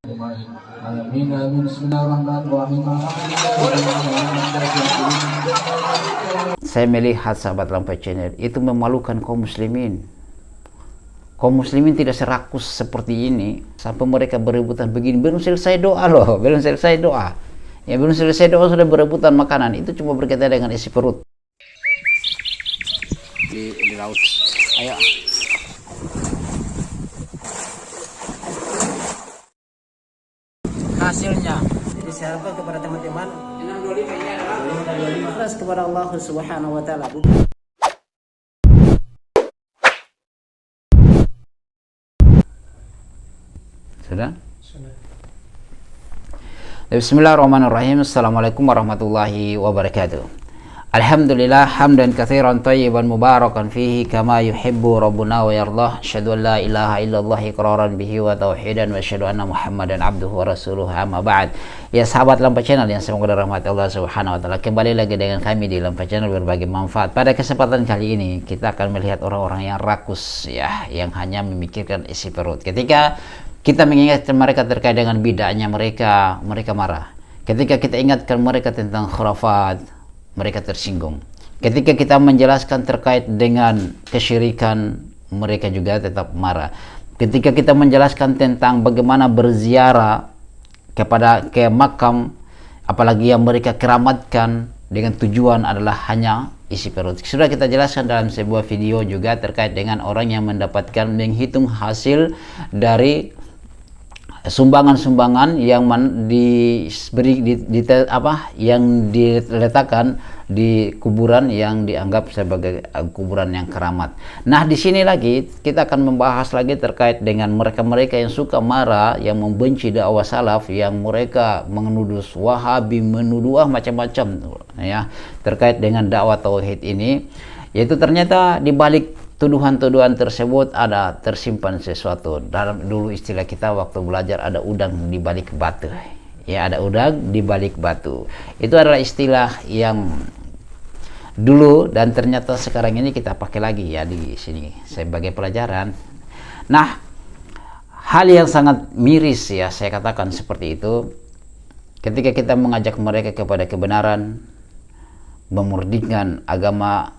Saya melihat sahabat Lampai Channel itu memalukan kaum muslimin. Kaum muslimin tidak serakus seperti ini sampai mereka berebutan begini. Belum selesai doa loh, belum selesai doa. Ya belum selesai doa sudah berebutan makanan. Itu cuma berkaitan dengan isi perut. Di laut. Ayo. Hasilnya. Jadi saya harapkan kepada teman-teman 625 kepada Allah Subhanahu wa taala. Sudah? Bismillahirrahmanirrahim. Assalamualaikum warahmatullahi wabarakatuh. Alhamdulillah hamdan katsiran thayyiban mubarakan fihi kama yuhibbu rabbuna wa yardah. Asyhadu an la ilaha illallah iqraran bihi wa tauhidan wa asyhadu anna Muhammadan abduhu wa rasuluhu amma ba'd. Ya sahabat Lampai Channel yang semoga dirahmati Allah Subhanahu wa taala, kembali lagi dengan kami di Lampai Channel berbagi manfaat. Pada kesempatan kali ini kita akan melihat orang-orang yang rakus ya, yang hanya memikirkan isi perut. Ketika kita mengingatkan mereka terkait dengan bid'ahnya mereka marah. Ketika kita ingatkan mereka tentang khurafat, mereka tersinggung. Ketika kita menjelaskan terkait dengan kesyirikan, mereka juga tetap marah. Ketika kita menjelaskan tentang bagaimana berziarah ke makam, apalagi yang mereka keramatkan dengan tujuan adalah hanya isi perut. Sudah kita jelaskan dalam sebuah video juga terkait dengan orang yang mendapatkan menghitung hasil dari sumbangan-sumbangan yang yang diletakkan di kuburan yang dianggap sebagai kuburan yang keramat. Nah, di sini lagi kita akan membahas lagi terkait dengan mereka-mereka yang suka marah, yang membenci dakwah salaf, yang mereka menuduh Wahabi, menuduh macam-macam ya terkait dengan dakwah tauhid ini, yaitu ternyata di balik tuduhan-tuduhan tersebut ada tersimpan sesuatu. Dalam dulu istilah kita waktu belajar ada udang di balik batu. Ya, ada udang di balik batu. Itu adalah istilah yang dulu dan ternyata sekarang ini kita pakai lagi ya di sini sebagai pelajaran. Nah, hal yang sangat miris ya saya katakan seperti itu. Ketika kita mengajak mereka kepada kebenaran, memurnikan agama,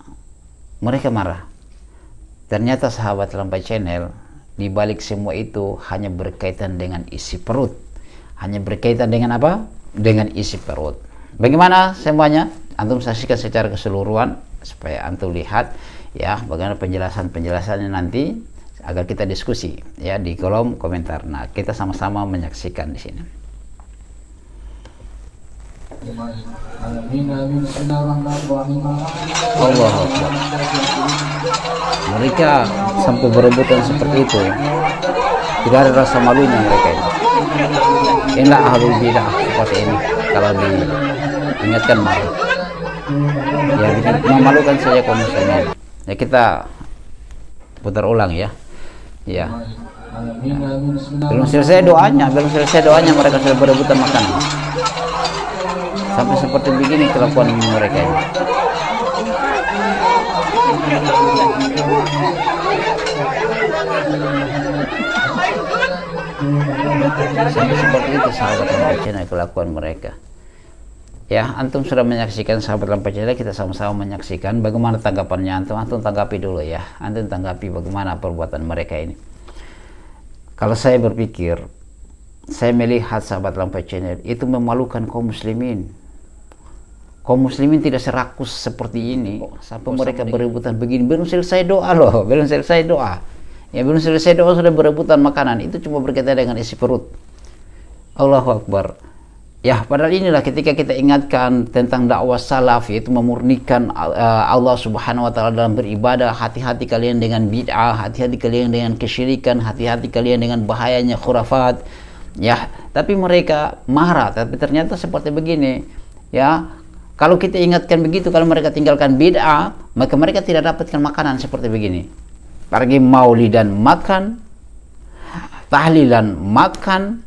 mereka marah. Ternyata sahabat Lampai Channel, di balik semua itu hanya berkaitan dengan isi perut. Hanya berkaitan dengan apa? Dengan isi perut. Bagaimana semuanya? Antum saksikan secara keseluruhan supaya antum lihat ya bagaimana penjelasannya nanti agar kita diskusi ya di kolom komentar. Nah, kita sama-sama menyaksikan di sini. Allah Akbar. Mereka sampai berebutan seperti itu, tidak ada rasa malunya mereka ini. Inilah ahlul bidah seperti ini, kalau diingatkan marah ya, memalukan saja kaum muslimin ya. Kita putar ulang ya. Belum selesai doanya mereka sudah berebutan makan. Sampai seperti begini kelakuan mereka ini. Sampai seperti itu sahabat Lampai Channel kelakuan mereka. Ya, antum sudah menyaksikan sahabat Lampai Channel, kita sama-sama menyaksikan bagaimana tanggapannya antum. Antum tanggapi dulu ya. Antum tanggapi bagaimana perbuatan mereka ini. Kalau saya berpikir, saya melihat sahabat Lampai Channel itu memalukan kaum muslimin. Kaum muslimin tidak serakus seperti ini sampai mereka berebutan begini. Belum selesai doa loh, belum selesai doa. Ya belum selesai doa sudah berebutan makanan. Itu cuma berkaitan dengan isi perut. Allahu Akbar. Ya, padahal inilah ketika kita ingatkan tentang dakwah salaf, yaitu memurnikan Allah Subhanahu wa taala dalam beribadah. Hati-hati kalian dengan bid'ah, hati-hati kalian dengan kesyirikan, hati-hati kalian dengan bahayanya khurafat. Ya, tapi mereka marah. Tapi ternyata seperti begini. Ya, kalau kita ingatkan begitu, kalau mereka tinggalkan bid'ah, maka mereka tidak dapatkan makanan seperti begini. Pergi maulidan makan, tahlilan makan,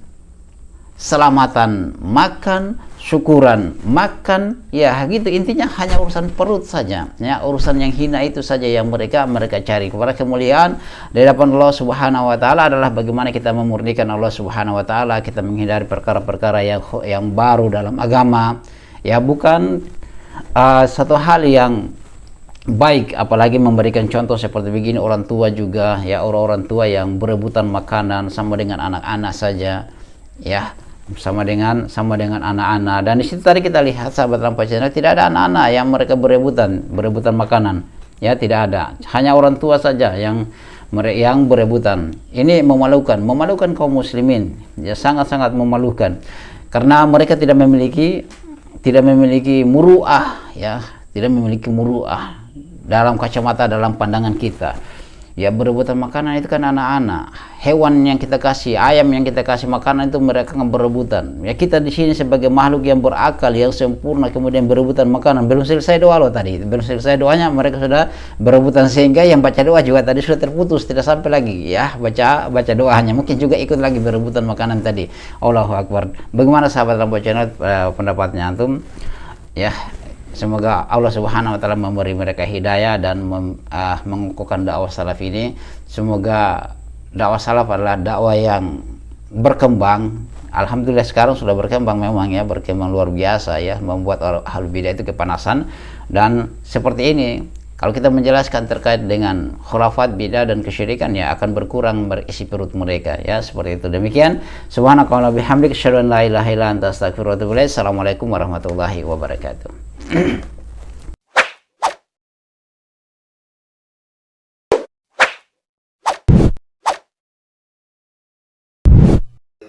selamatan makan, syukuran makan, ya gitu. Intinya hanya urusan perut saja, ya urusan yang hina itu saja yang mereka cari. Kepada kemuliaan di hadapan Allah Subhanahu wa taala adalah bagaimana kita memurnikan Allah Subhanahu wa taala, kita menghindari perkara-perkara yang baru dalam agama, ya bukan satu hal yang baik, apalagi memberikan contoh seperti begini. Orang tua juga, ya orang tua yang berebutan makanan sama dengan anak-anak saja, ya sama dengan anak-anak. Dan di situ tadi kita lihat sahabat Rampai Channel, tidak ada anak-anak yang mereka berebutan makanan, ya tidak ada, hanya orang tua saja yang berebutan. Ini memalukan kaum muslimin, ya sangat-sangat memalukan, karena mereka tidak memiliki muruah, ya tidak memiliki muruah dalam kacamata, dalam pandangan kita. Ya berebutan makanan itu kan anak-anak, hewan yang kita kasih, ayam yang kita kasih makanan itu mereka berebutan. Ya kita di sini sebagai makhluk yang berakal, yang sempurna, kemudian berebutan makanan. Belum selesai doa loh tadi, belum selesai doanya mereka sudah berebutan, sehingga yang baca doa juga tadi sudah terputus, tidak sampai lagi ya baca doanya, mungkin juga ikut lagi berebutan makanan tadi. Allahu Akbar. Bagaimana sahabat Rampai Channel pendapatnya antum? Ya semoga Allah Subhanahu wa taala memberi mereka hidayah dan mengukuhkan dakwah salaf ini. Semoga dakwah salaf adalah dakwah yang berkembang. Alhamdulillah sekarang sudah berkembang, memang ya berkembang luar biasa, ya membuat ahlul bidah itu kepanasan. Dan seperti ini kalau kita menjelaskan terkait dengan khurafat, bidah dan kesyirikan, ya akan berkurang berisi perut mereka, ya seperti itu. Demikian, subhanakallahumma bihamdika asyhadu an la ilaha illa anta astaghfiruka wa atubu ilaik. Assalamualaikum warahmatullahi wabarakatuh.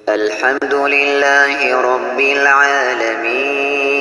الحمد لله رب العالمين